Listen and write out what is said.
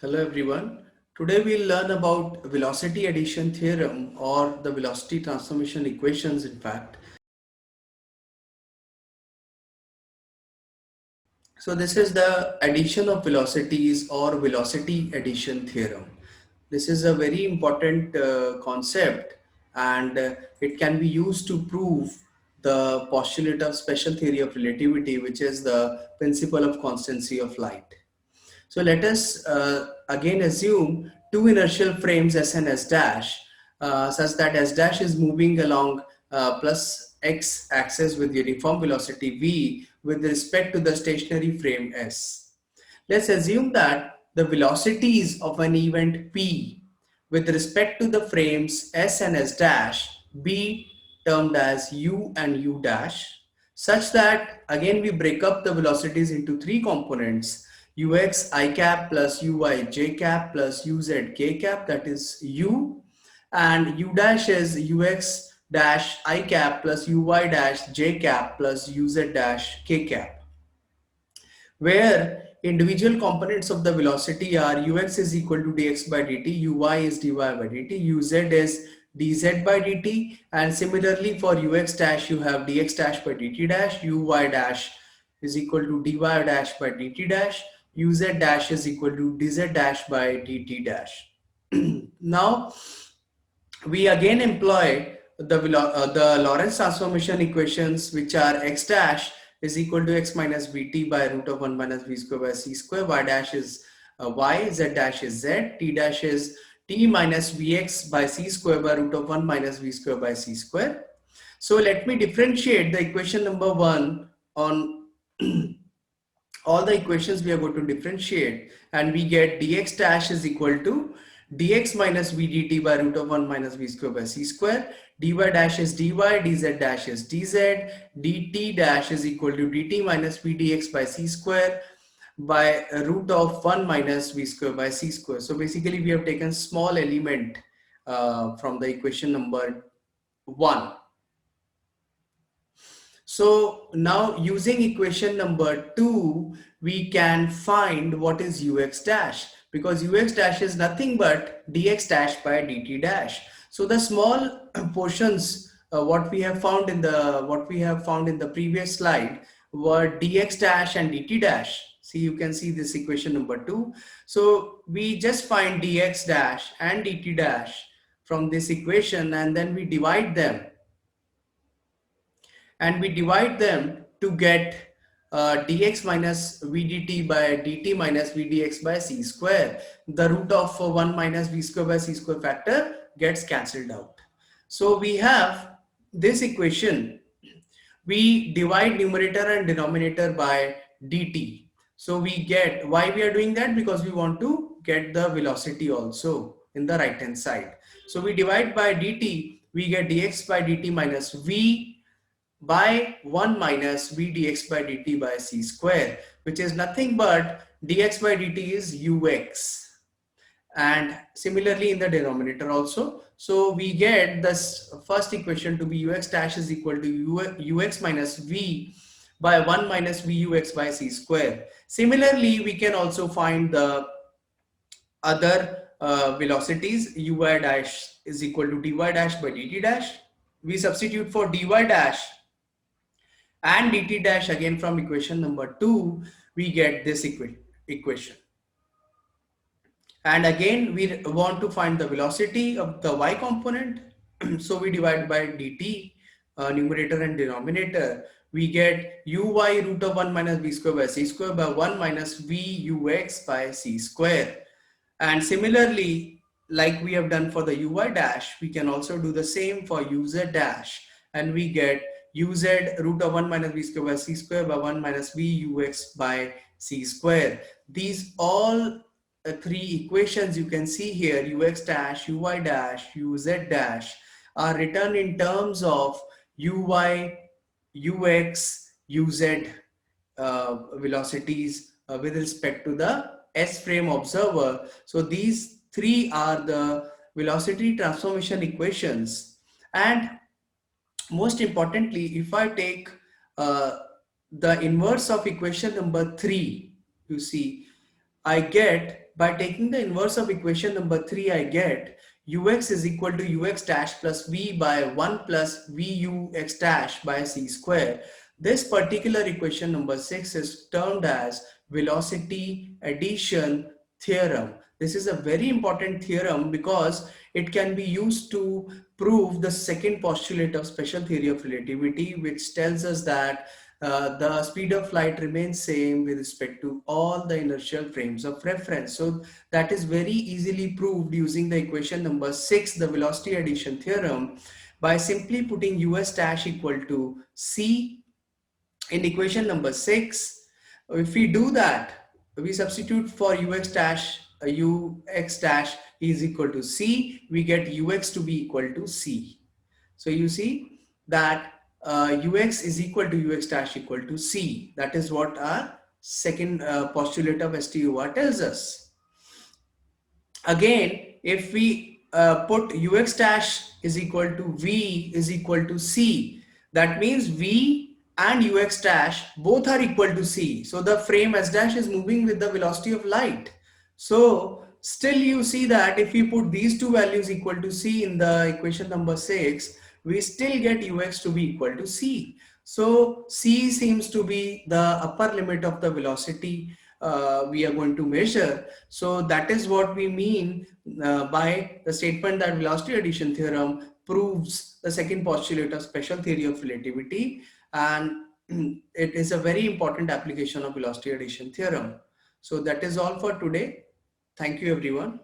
Hello everyone. Today we'll learn about velocity addition theorem or the velocity transformation equations in fact. So this is the addition of velocities or velocity addition theorem. This is a very important concept and it can be used to prove the postulate of special theory of relativity, which is the principle of constancy of light. So let us again assume two inertial frames S and S dash such that S dash is moving along plus x axis with uniform velocity v with respect to the stationary frame S. Let's assume that the velocities of an event P with respect to the frames S and S dash be termed as u and u dash, such that again we break up the velocities into three components: ux I cap plus uy j cap plus uz k cap, that is u, and u dash is ux dash I cap plus uy dash j cap plus uz dash k cap, where individual components of the velocity are ux is equal to dx by dt, uy is dy by dt, uz is dz by dt, and similarly for ux dash you have dx dash by dt dash, uy dash is equal to dy dash by dt dash, uz dash is equal to dz dash by dt dash. Now we again employ the Lorentz transformation equations, which are x dash is equal to x minus vt by root of 1 minus v square by c square, y dash is y, z dash is z, t dash is t minus vx by c square by root of 1 minus v square by c square. So let me differentiate the equation number 1 on all the equations. We are going to differentiate and we get dx dash is equal to dx minus v dt by root of 1 minus v square by c square, dy dash is dy, dz dash is dz, dt dash is equal to dt minus v dx by c square by root of 1 minus v square by c square. So basically we have taken small element from the equation number 1. So now using equation number 2, we can find what is ux dash, because ux dash is nothing but dx dash by dt dash. So the small portions what we have found in the previous slide were dx dash and dt dash. See, you can see this equation number 2. So we just find dx dash and dt dash from this equation, and then we divide them to get dx minus vdt by dt minus vdx by c square. The root of 1 minus v square by c square factor gets cancelled out. So we have this equation. We divide numerator and denominator by dt. So we get, why we are doing that? Because we want to get the velocity also in the right hand side. So we divide by dt, we get dx by dt minus v by 1 minus v dx by dt by c square, which is nothing but dx by dt is ux, and similarly in the denominator also. So we get this first equation to be ux dash is equal to ux minus v by 1 minus vux by c square. Similarly, we can also find the other velocities. Uy dash is equal to dy dash by dt dash. We substitute for dy dash and dt dash again from equation number 2, we get this equation. And again we want to find the velocity of the y component. So we divide by dt, numerator and denominator. We get uy root of 1 minus v square by c square by 1 minus vux by c square. And similarly, like we have done for the uy dash, we can also do the same for uz dash, and we get uz root of 1 minus v square by c square by 1 minus vux by c square. These all three equations you can see here, ux dash, uy dash, uz dash, are written in terms of uy, ux, uz velocities with respect to the S frame observer. So these three are the velocity transformation equations. And most importantly, if I take the inverse of equation number 3, you see, I get by taking the inverse of equation number 3, I get ux is equal to ux dash plus v by 1 plus vux dash by c square. This particular equation number 6 is termed as velocity addition theorem. This is a very important theorem because it can be used to prove the second postulate of special theory of relativity, which tells us that the speed of light remains same with respect to all the inertial frames of reference. So that is very easily proved using the equation number 6, the velocity addition theorem, by simply putting us dash equal to c in equation number 6. If we do that, we substitute for ux dash is equal to c, we get ux to be equal to c. So you see that ux is equal to ux dash equal to c. That is what our second postulate of STUR tells us. Again, if we put ux dash is equal to v is equal to c, that means v and ux dash both are equal to c. So the frame s dash is moving with the velocity of light. So still you see that if we put these two values equal to c in the equation number 6, we still get ux to be equal to c. So c seems to be the upper limit of the velocity we are going to measure. So that is what we mean by the statement that velocity addition theorem proves the second postulate of special theory of relativity, and it is a very important application of velocity addition theorem. So that is all for today. Thank you everyone.